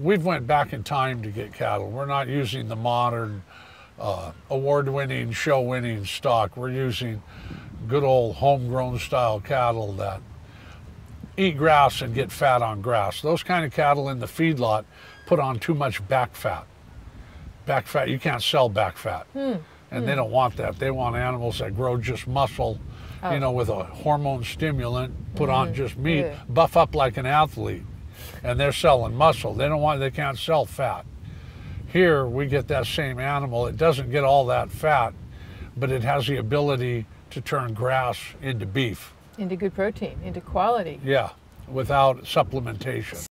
we've went back in time to get cattle. We're not using the modern award-winning, show-winning stock. We're using good old homegrown style cattle that eat grass and get fat on grass. Those kind of cattle in the feedlot put on too much back fat. Back fat, you can't sell back fat. And they don't want that. They want animals that grow just muscle, you know, with a hormone stimulant, put on just meat, buff up like an athlete. And they're selling muscle. They can't sell fat. Here we get that same animal. It doesn't get all that fat, but it has the ability to turn grass into beef. Into good protein, into quality. Yeah, without supplementation.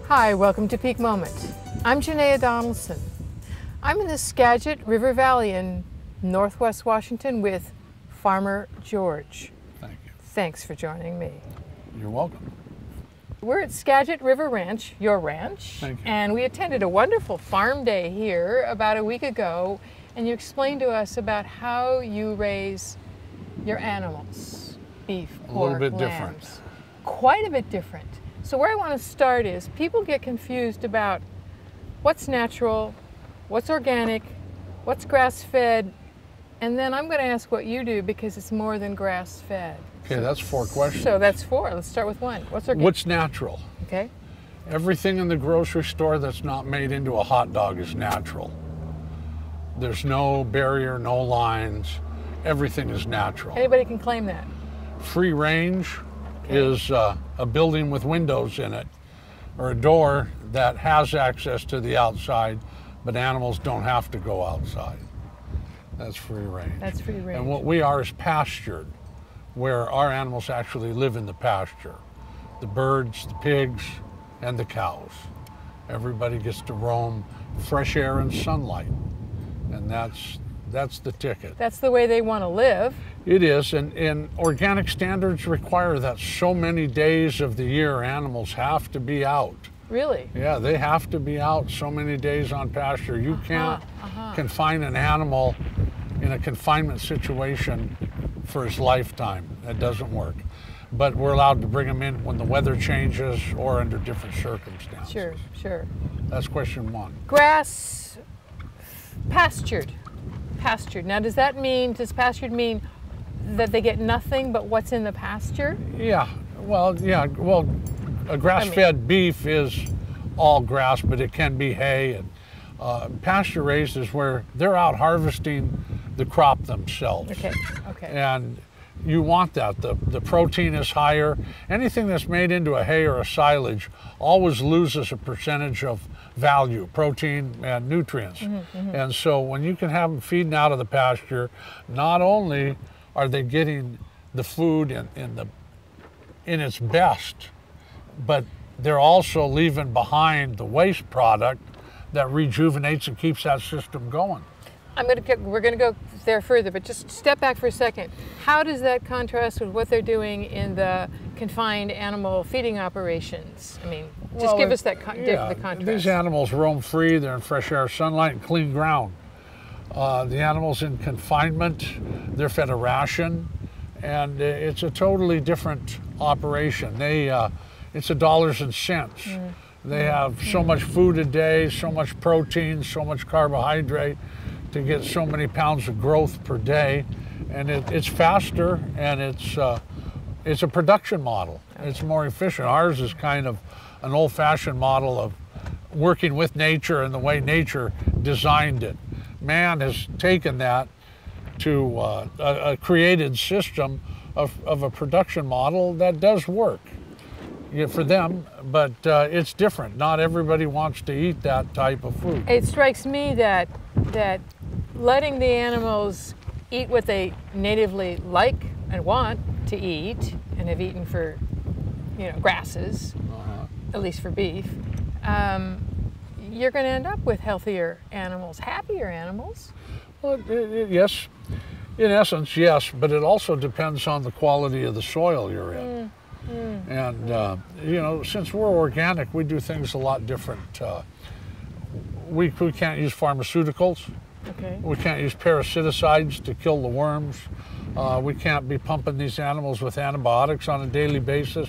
Hi, welcome to Peak Moment. I'm Janaea Donaldson. I'm in the Skagit River Valley in Northwest Washington with Farmer George. Thank you. Thanks for joining me. You're welcome. We're at Skagit River Ranch, your ranch. Thank you. And we attended a wonderful farm day here about a week ago, and you explained to us about how you raise your animals, beef, pork, A little bit lambs. different. Quite a bit different. So where I want to start is people get confused about what's natural, what's organic, what's grass-fed, and then I'm going to ask what you do because it's more than grass-fed. Okay, that's 4 questions. So that's 4. Let's start with 1. What's organic? What's natural? Okay. Everything in the grocery store that's not made into a hot dog is natural. There's no barrier, no lines. Everything is natural. Anybody can claim that. Free range is a building with windows in it, or a door that has access to the outside, but animals don't have to go outside. That's free range. That's free range. And what we are is pastured, where our animals actually live in the pasture. The birds, the pigs, and the cows. Everybody gets to roam fresh air and sunlight, and that's the ticket. That's the way they want to live. It is, and organic standards require that so many days of the year animals have to be out. Really? Yeah, they have to be out so many days on pasture. You can't confine an animal in a confinement situation for his lifetime. That doesn't work. But we're allowed to bring them in when the weather changes or under different circumstances. Sure, sure. That's question 1. Grass, pastured. Pastured. Now, does pastured mean that they get nothing but what's in the pasture? Yeah, well, a grass-fed beef is all grass, but it can be hay. And pasture-raised is where they're out harvesting the crop themselves. Okay. And you want that. The protein is higher. Anything that's made into a hay or a silage always loses a percentage of value, protein and nutrients. And so when you can have them feeding out of the pasture, not only are they getting the food in its best, but they're also leaving behind the waste product that rejuvenates and keeps that system going. We're going to go there further, but just step back for a second. How does that contrast with what they're doing in the confined animal feeding operations? I mean, just give us that the contrast. These animals roam free. They're in fresh air, sunlight, and clean ground. The animals in confinement, they're fed a ration, and it's a totally different operation. It's a dollars and cents. They have so much food a day, so much protein, so much carbohydrate to get so many pounds of growth per day, and it's faster, and it's a production model. It's more efficient. Ours is kind of an old-fashioned model of working with nature and the way nature designed it. Man has taken that to a created system of a production model that does work for them, but it's different. Not everybody wants to eat that type of food. It strikes me that letting the animals eat what they natively like and want to eat and have eaten for, grasses, at least for beef, you're going to end up with healthier animals, happier animals. Well, yes. In essence, yes, but it also depends on the quality of the soil you're in. And, you know, since we're organic, we do things a lot different. We can't use pharmaceuticals. Okay. We can't use parasiticides to kill the worms. We can't be pumping these animals with antibiotics on a daily basis.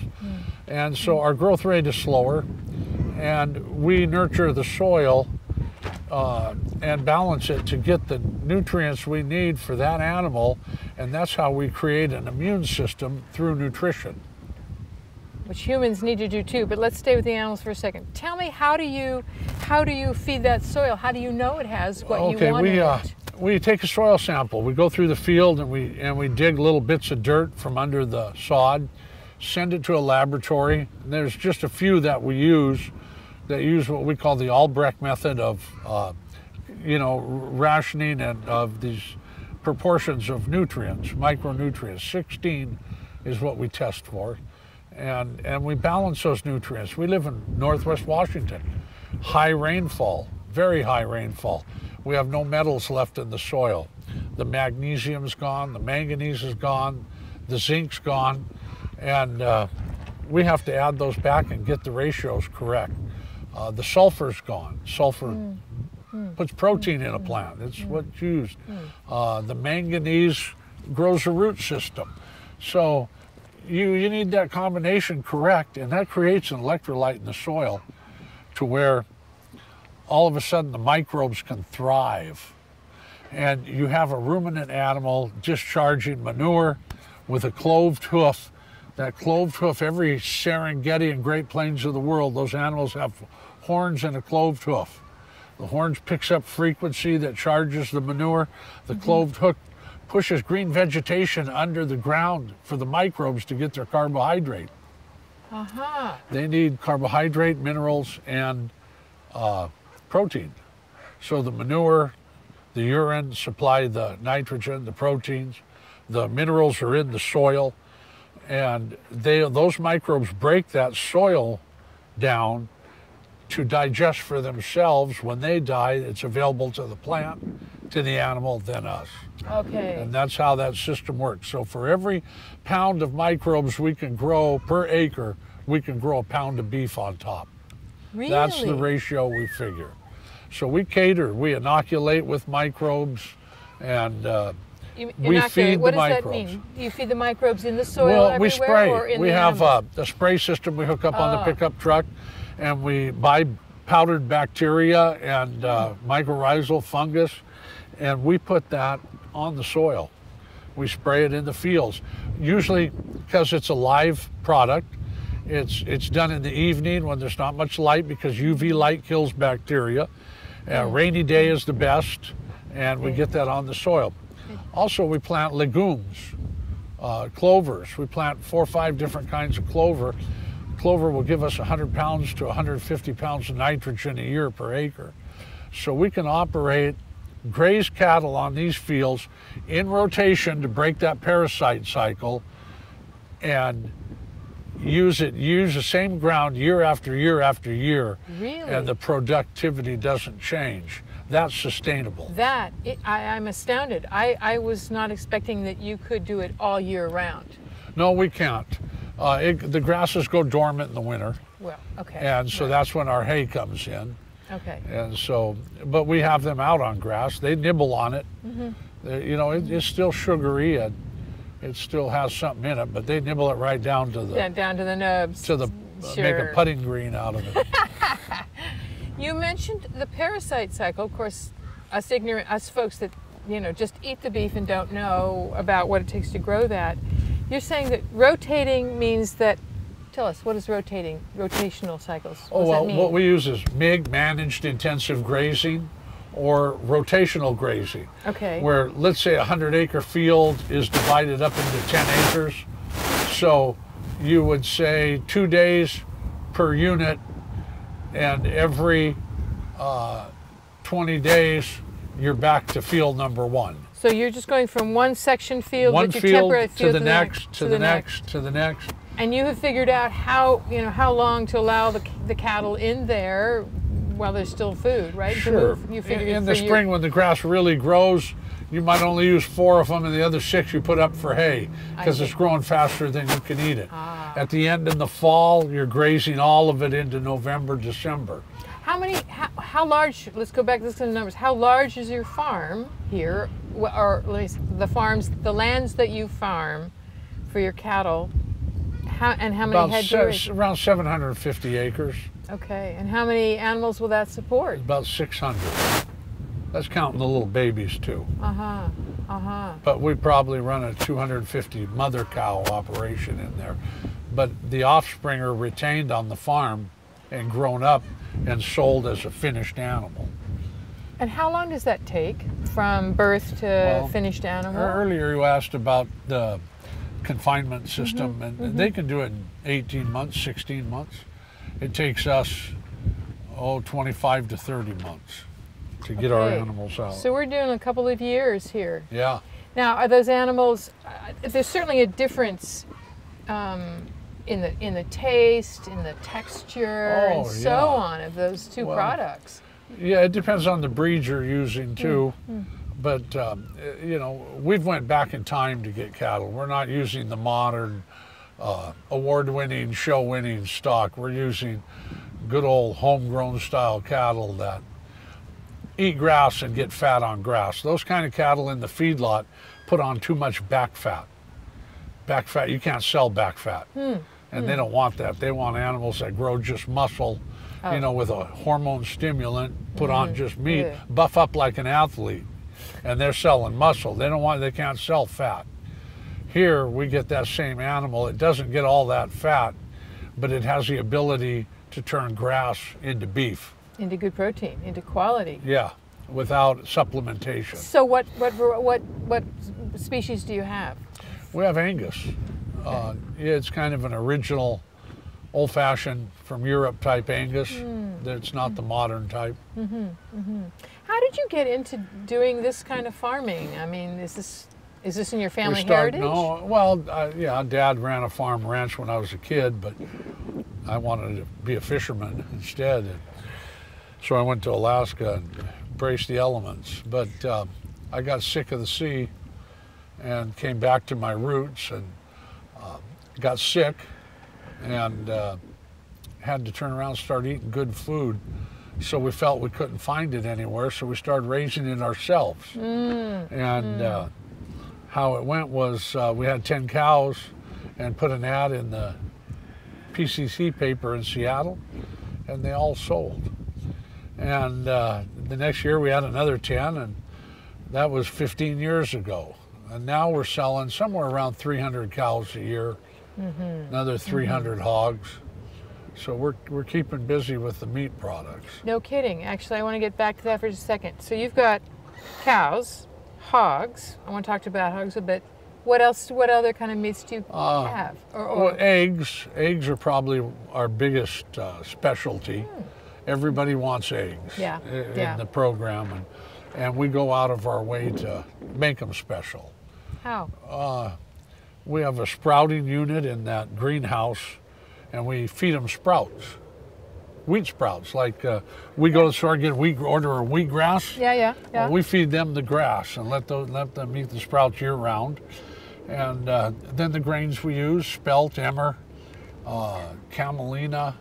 And so our growth rate is slower, and we nurture the soil and balance it to get the nutrients we need for that animal, and that's how we create an immune system through nutrition. Which humans need to do too, but let's stay with the animals for a second. Tell me, how do you feed that soil? How do you know it has what you want in it? We take a soil sample. We go through the field and we dig little bits of dirt from under the sod, send it to a laboratory. And there's just a few that we use that use what we call the Albrecht method of, you know, rationing and of these proportions of nutrients, micronutrients. 16 is what we test for. And we balance those nutrients. We live in Northwest Washington, high rainfall, very high rainfall. We have no metals left in the soil. The magnesium's gone, the manganese is gone, the zinc's gone, and we have to add those back and get the ratios correct. The sulfur's gone. Sulfur puts protein in a plant. It's what's used. The manganese grows a root system. So you need that combination correct, and that creates an electrolyte in the soil to where all of a sudden the microbes can thrive. And you have a ruminant animal discharging manure with a cloved hoof. That cloved hoof, every Serengeti and Great Plains of the world, those animals have horns and a cloved hoof. The horns picks up frequency that charges the manure. The cloved hoof pushes green vegetation under the ground for the microbes to get their carbohydrate. They need carbohydrate, minerals, and protein. So the manure, the urine supply the nitrogen, the proteins, the minerals are in the soil, and those microbes break that soil down to digest for themselves. When they die, it's available to the plant, to the animal, then us. Okay. And that's how that system works. So for every pound of microbes we can grow per acre, we can grow a pound of beef on top. Really? That's the ratio we figure. So we cater, we inoculate with microbes, and we feed what the does microbes. That mean? You feed the microbes in the soil Well, everywhere, we spray. or in We the have animals? a spray system we hook up on the pickup truck, and we buy powdered bacteria and mycorrhizal fungus, and we put that on the soil. We spray it in the fields. Usually, because it's a live product, it's done in the evening when there's not much light, because UV light kills bacteria. Rainy day is the best, and we get that on the soil. Also, we plant legumes, clovers. We plant 4 or 5 different kinds of clover. Clover will give us 100 pounds to 150 pounds of nitrogen a year per acre. So we can operate, graze cattle on these fields in rotation to break that parasite cycle, and use the same ground year after year after year. Really? And the productivity doesn't change. That's sustainable. I'm astounded. I was not expecting that you could do it all year round. No, we can't. The grasses go dormant in the winter. Well, okay. And so that's when our hay comes in. Okay. And so, but we have them out on grass. They nibble on it. You know, it's still sugary and it still has something in it, but they nibble it right down to the down to the nubs. to the make a putting green out of it. You mentioned the parasite cycle. Of course, us folks that just eat the beef and don't know about what it takes to grow that. You're saying that rotating means that. Tell us, what is rotating? Rotational cycles. What does that mean? What we use is MIG, managed intensive grazing, or rotational grazing. Okay. Where, let's say, a 100-acre field is divided up into 10 acres. So you would say 2 days per unit, and every 20 days you're back to field number 1. So you're just going from one section field, One with your field temporary to field the next, to the next, to the next. And you have figured out how long to allow the cattle in there while there's still food, right? Sure. You figured in the spring, when the grass really grows, you might only use 4 of them, and the other 6 you put up for hay because it's growing faster than you can eat it. At the end in the fall, you're grazing all of it into November, December. How large, let's go back to the numbers. How large is your farm here, or at least the lands that you farm for your cattle? How many head do you raise? Around 750 acres. Okay, and how many animals will that support? About 600. That's counting the little babies too. But we probably run a 250 mother cow operation in there. But the offspring are retained on the farm and grown up and sold as a finished animal. And how long does that take from birth to finished animal? Earlier you asked about the confinement system, and they can do it in 18 months, 16 months. It takes us, 25 to 30 months to get our animals out. So we're doing a couple of years here. Yeah. Now, are those animals, there's certainly a difference in the taste, in the texture, and so on of those two products. Yeah, it depends on the breed you're using too. But you know, we've went back in time to get cattle. We're not using the modern award-winning, show-winning stock. We're using good old homegrown style cattle that eat grass and get fat on grass. Those kind of cattle in the feedlot put on too much back fat. Back fat, you can't sell back fat. And they don't want that. They want animals that grow just muscle, you know, with a hormone stimulant, put on just meat, buff up like an athlete. And they're selling muscle. They can't sell fat. Here we get that same animal. It doesn't get all that fat, but it has the ability to turn grass into beef. Into good protein, into quality. Yeah, without supplementation. So what species do you have? We have Angus. It's kind of an original, old-fashioned from Europe type Angus. It's not the modern type. How did you get into doing this kind of farming? I mean, is this in your family heritage? No, well, yeah, Dad ran a farm ranch when I was a kid, but I wanted to be a fisherman instead. So I went to Alaska and braced the elements. But I got sick of the sea and came back to my roots and got sick and had to turn around and start eating good food. So we felt we couldn't find it anywhere, so we started raising it ourselves. And how it went was we had 10 cows and put an ad in the PCC paper in Seattle, and they all sold. And the next year we had another 10, and that was 15 years ago. And now we're selling somewhere around 300 cows a year, another 300 hogs. So we're keeping busy with the meat products. No kidding. Actually, I want to get back to that for just a second. So you've got cows, hogs. I want to talk about hogs a bit. What else? What other kind of meats do you have? Well, eggs. Eggs are probably our biggest specialty. Everybody wants eggs in the program, and we go out of our way to make them special. How? We have a sprouting unit in that greenhouse, and we feed them sprouts, wheat sprouts. Like we go to the store and order a wheatgrass. Yeah. Well, we feed them the grass and let them eat the sprouts year round. And then the grains we use: spelt, emmer, camelina.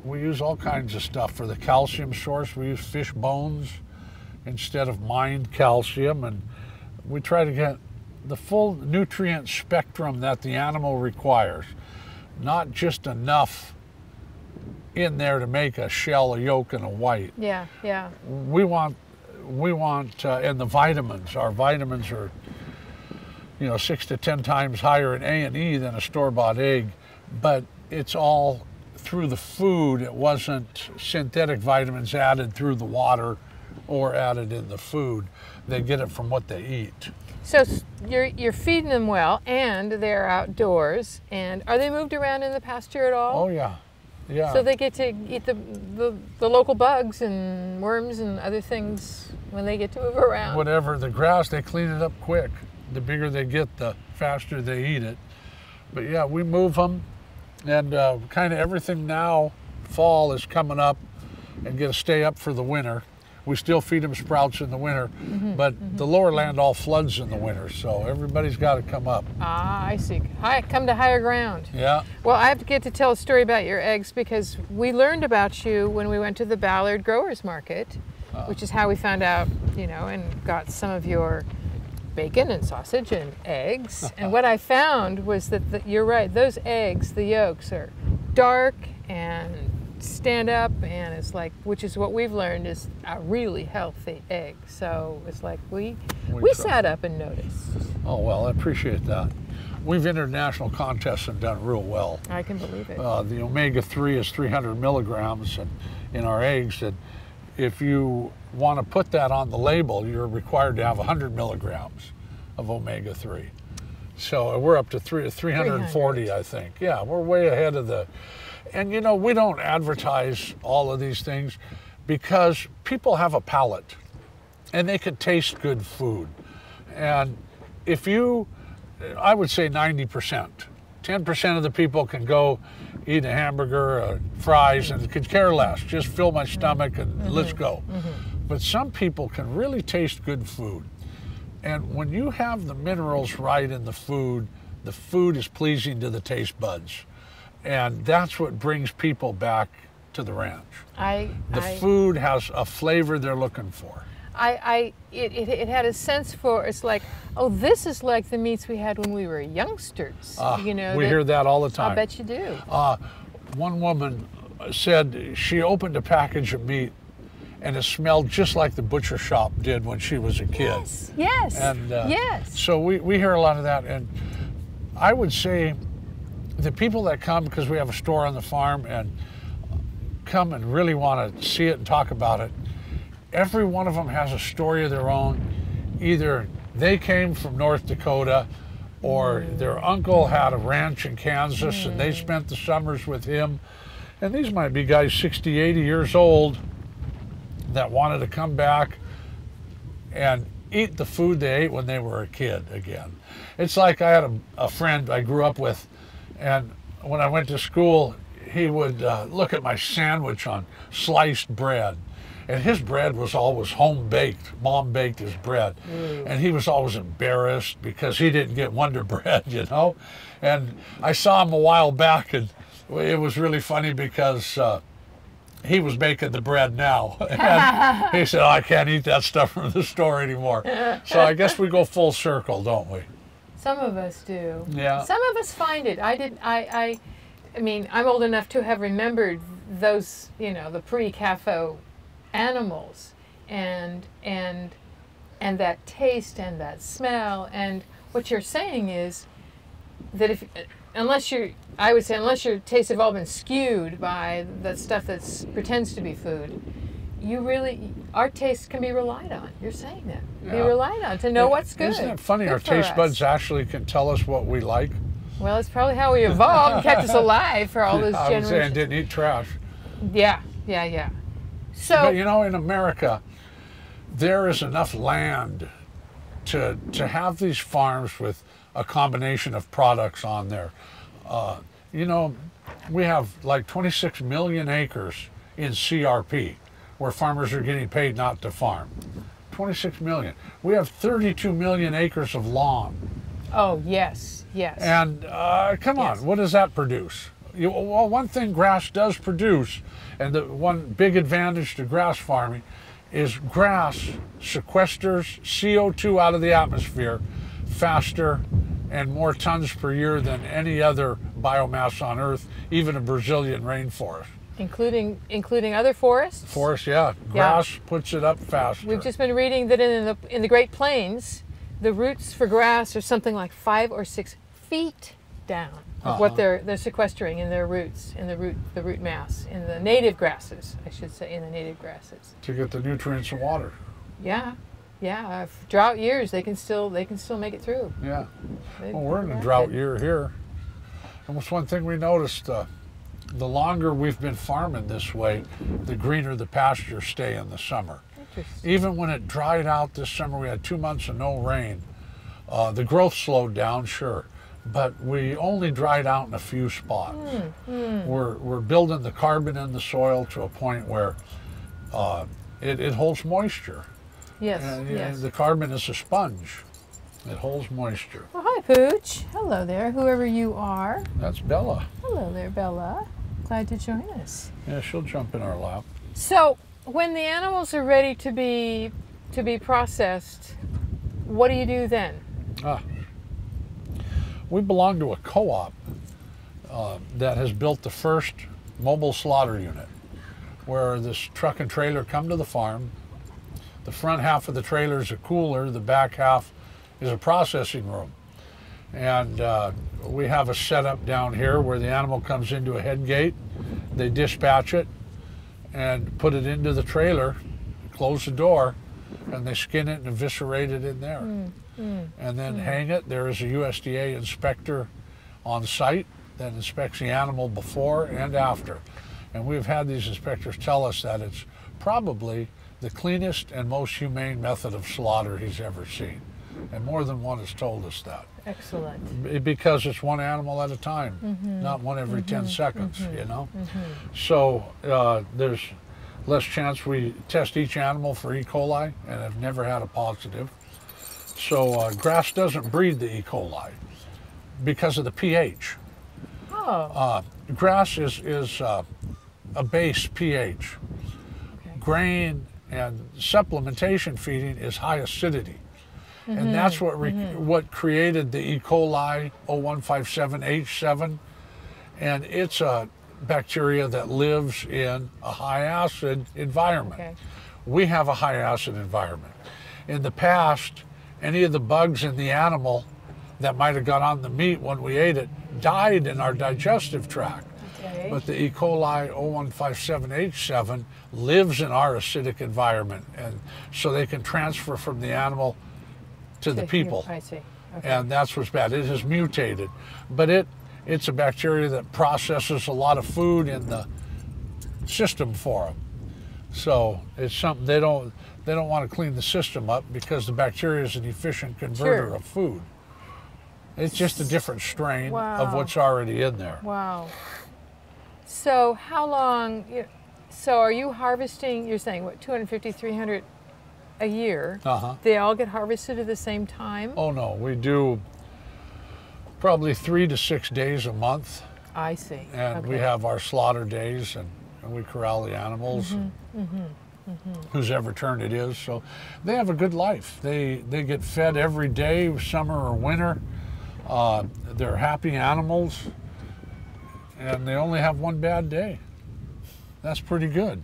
We use all kinds of stuff for the calcium source. We use fish bones instead of mined calcium, and we try to get the full nutrient spectrum that the animal requires. Not just enough in there to make a shell, a yolk, and a white. Yeah. We want, and the vitamins. Our vitamins are, 6 to 10 times higher in A&E than a store-bought egg, but it's all through the food. It wasn't synthetic vitamins added through the water or added in the food. They get it from what they eat. So you're feeding them well, and they're outdoors. And are they moved around in the pasture at all? Oh yeah. So they get to eat the local bugs and worms and other things when they get to move around. Whatever, the grass, they clean it up quick. The bigger they get, the faster they eat it. But yeah, we move them, and kind of everything now, fall is coming up, and get to stay up for the winter. We still feed them sprouts in the winter, but the lower land all floods in the winter, so everybody's got to come up. Ah, I see. Come to higher ground. Yeah. Well, I have to get to tell a story about your eggs because we learned about you when we went to the Ballard Growers Market, which is how we found out, you know, and got some of your bacon and sausage and eggs. And what I found was that you're right, those eggs, the yolks are dark and stand up, and it's like, which is what we've learned is a really healthy egg. So it's like we sat up and noticed. Oh, well, I appreciate that. We've entered national contests and done real well. I can believe it. The omega-3 is 300 milligrams in our eggs, and if you want to put that on the label, you're required to have 100 milligrams of omega-3. So we're up to 340, I think. Yeah, we're way ahead of the... And you know, we don't advertise all of these things because people have a palate and they can taste good food. And if you, I would say 90%, 10% of the people can go eat a hamburger, fries, and could care less, just fill my stomach and let's go. But some people can really taste good food. And when you have the minerals right in the food is pleasing to the taste buds. And that's what brings people back to the ranch. The food has a flavor they're looking for. It had a sense for, it's like, oh, this is like the meats we had when we were youngsters. You know, we hear that all the time. I bet you do. One woman said she opened a package of meat and it smelled just like the butcher shop did when she was a kid. Yes, yes, and, yes. So we hear a lot of that, and I would say the people that come because we have a store on the farm and come and really want to see it and talk about it, every one of them has a story of their own. Either they came from North Dakota or their uncle had a ranch in Kansas and they spent the summers with him. And these might be guys 60, 80 years old that wanted to come back and eat the food they ate when they were a kid again. It's like I had a friend I grew up with, and when I went to school, he would look at my sandwich on sliced bread. And his bread was always home baked. Mom baked his bread. And he was always embarrassed because he didn't get Wonder Bread, you know? And I saw him a while back, and it was really funny because he was baking the bread now. And he said, oh, I can't eat that stuff from the store anymore. So I guess we go full circle, don't we? Some of us do. Yeah. Some of us find it. I mean, I'm old enough to have remembered those, you know, the pre-CAFO animals and that taste and that smell. And what you're saying is that unless your tastes have all been skewed by that stuff that pretends to be food, our taste can be relied on. You're saying that. Yeah. Be relied on to know what's good. Isn't it funny? Our taste buds actually can tell us what we like. Well, it's probably how we evolved and kept us alive for all those generations. I was saying, didn't eat trash. Yeah. So, but you know, in America, there is enough land to have these farms with a combination of products on there. You know, we have like 26 million acres in CRP where farmers are getting paid not to farm. 26 million. We have 32 million acres of lawn. Oh, yes. And come on, what does that produce? Well, one thing grass does produce, and the one big advantage to grass farming, is grass sequesters CO2 out of the atmosphere faster and more tons per year than any other biomass on Earth, even a Brazilian rainforest. Including other forests? Forests, yeah. Grass puts it up faster. We've just been reading that in the Great Plains, the roots for grass are something like 5 or 6 feet down of what they're sequestering in their roots, in the root mass, in the native grasses, I should say, in the native grasses. To get the nutrients and water. Yeah. Drought years, they can still make it through. Yeah. Well, we're in a drought year here. And what's one thing we noticed? The longer we've been farming this way, the greener the pastures stay in the summer. Even when it dried out this summer, we had 2 months of no rain. The growth slowed down, sure, but we only dried out in a few spots. We're building the carbon in the soil to a point where it holds moisture. Yes, And yes. the carbon is a sponge. It holds moisture. Well, hi, Pooch. Hello there, whoever you are. That's Bella. Hello there, Bella. Glad to join us. Yeah, she'll jump in our lap. So, when the animals are ready to be processed, what do you do then? We belong to a co-op that has built the first mobile slaughter unit, where this truck and trailer come to the farm. The front half of the trailer is a cooler, the back half is a processing room. And we have a setup down here where the animal comes into a head gate, they dispatch it and put it into the trailer, close the door, and they skin it and eviscerate it in there. And then hang it. There is a USDA inspector on site that inspects the animal before and after. And we've had these inspectors tell us that it's probably the cleanest and most humane method of slaughter he's ever seen. And more than one has told us that. Excellent. Because it's one animal at a time, not one every 10 seconds, you know? So there's less chance. We test each animal for E. coli and have never had a positive. So grass doesn't breed the E. coli because of the pH. Oh. Grass is a base pH. Okay. Grain and supplementation feeding is high acidity. And that's what created the E. coli 0157H7. And it's a bacteria that lives in a high acid environment. Okay. We have a high acid environment. In the past, any of the bugs in the animal that might have got on the meat when we ate it died in our digestive tract. Okay. But the E. coli 0157H7 lives in our acidic environment, and so they can transfer from the animal to the people. I see. Okay. And that's what's bad. It has mutated, but it's a bacteria that processes a lot of food in the system for them. So it's something they don't want to clean the system up because the bacteria is an efficient converter of food. It's just a different strain of what's already in there. Wow. So how long? So are you harvesting? You're saying what, 250, 300 a year? They all get harvested at the same time? Oh no, we do probably 3 to 6 days a month. I see. And we have our slaughter days, and we corral the animals, whose ever turn it is. So they have a good life. They get fed every day, summer or winter. They're happy animals, and they only have one bad day. That's pretty good.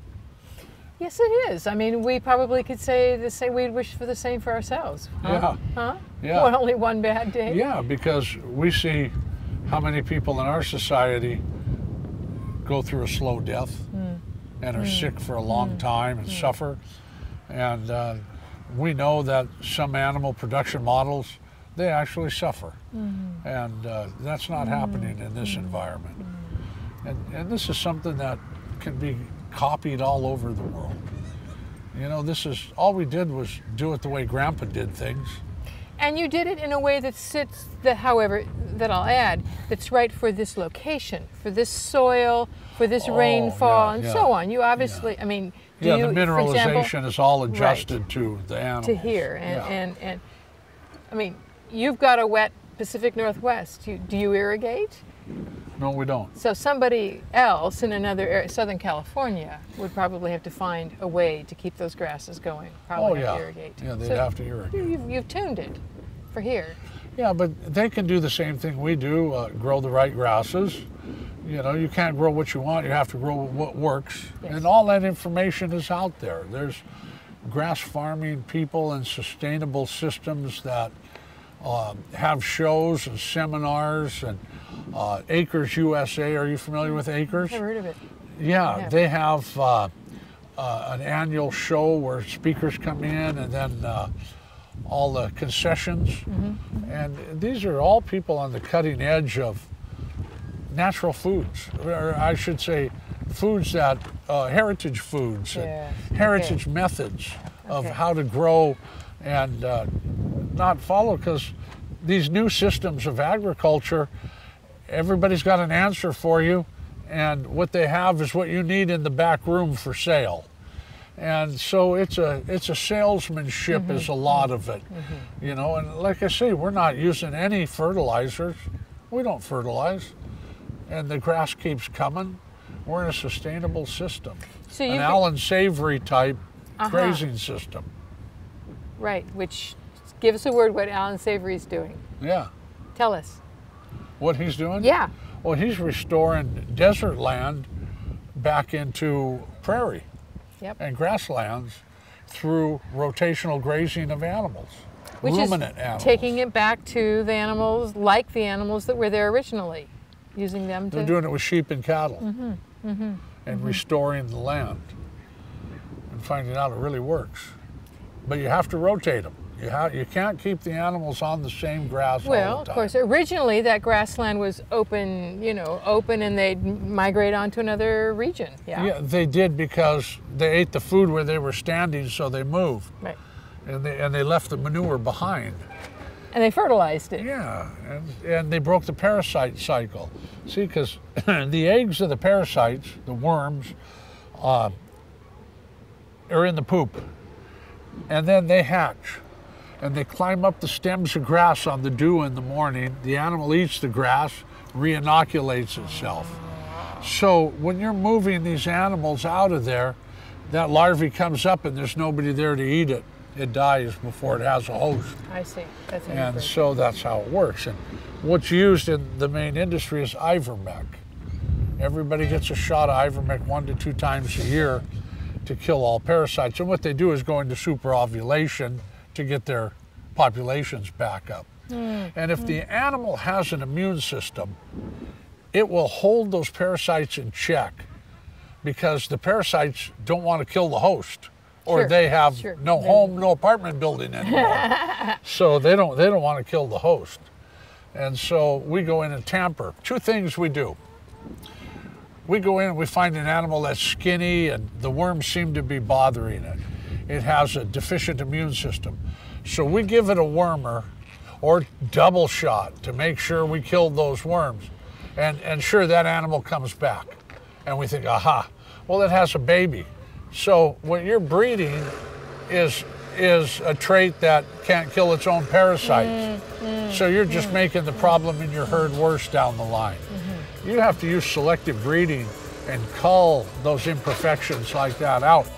Yes, it is. I mean, we probably could say the same. We'd wish for the same for ourselves. Huh? Yeah. Huh? Yeah. Well, only one bad day. Yeah, because we see how many people in our society go through a slow death and are sick for a long time and suffer. And we know that some animal production models, they actually suffer. And that's not happening in this environment. And this is something that can be copied all over the world. You know, this is, all we did was do it the way Grandpa did things. And you did it in a way that sits, however, that I'll add, that's right for this location, for this soil, for this rainfall, and so on. You obviously, I mean, the mineralization is all adjusted to the animals. To here, and I mean, you've got a wet Pacific Northwest. Do you irrigate? No, we don't. So somebody else in another area, Southern California, would probably have to find a way to keep those grasses going. Probably have to irrigate. Yeah, they'd have to irrigate. You've tuned it for here. Yeah, but they can do the same thing we do, grow the right grasses. You know, you can't grow what you want, you have to grow what works. Yes. And all that information is out there. There's grass farming people and sustainable systems that have shows and seminars, and Acres USA. Are you familiar with Acres? I've heard of it. Yeah, they have an annual show where speakers come in, and then all the concessions. And these are all people on the cutting edge of natural foods, or I should say foods that, heritage foods, and heritage methods of how to grow and not follow, because these new systems of agriculture, everybody's got an answer for you, and what they have is what you need in the back room for sale. And so it's a salesmanship is a lot of it, you know. And like I say, we're not using any fertilizers. We don't fertilize, and the grass keeps coming. We're in a sustainable system, So an Allen Savory type grazing system. Right, which give us a word what Allen Savory's doing. Yeah. Tell us. What he's doing? Yeah. Well, he's restoring desert land back into prairie and grasslands through rotational grazing of animals, Which ruminant is animals. taking it back to the animals, like the animals that were there originally, using them to... They're doing it with sheep and cattle and restoring the land and finding out it really works. But you have to rotate them. You can't keep the animals on the same grass all the time. Well, of course, originally that grassland was open, you know, and they'd migrate on to another region. Yeah, they did because they ate the food where they were standing, so they moved. Right. And they left the manure behind. And they fertilized it. Yeah, and they broke the parasite cycle. See, because the eggs of the parasites, the worms, are in the poop. And then they hatch. And they climb up the stems of grass on the dew in the morning. The animal eats the grass, re-inoculates itself. So when you're moving these animals out of there, that larvae comes up and there's nobody there to eat it. It dies before it has a host. I see. That's And so that's how it works. And what's used in the main industry is ivermectin. Everybody gets a shot of ivermectin 1 to 2 times a year to kill all parasites. And what they do is go into superovulation to get their populations back up. And if the animal has an immune system, it will hold those parasites in check because the parasites don't want to kill the host, or they have no home, no apartment building anymore. So they don't want to kill the host. And so we go in and tamper. 2 things we do. We go in and we find an animal that's skinny and the worms seem to be bothering it. It has a deficient immune system. So we give it a wormer or double shot to make sure we killed those worms. And sure, that animal comes back. And we think, aha, well, it has a baby. So what you're breeding is a trait that can't kill its own parasites. So you're just making the problem in your herd worse down the line. You have to use selective breeding and cull those imperfections like that out.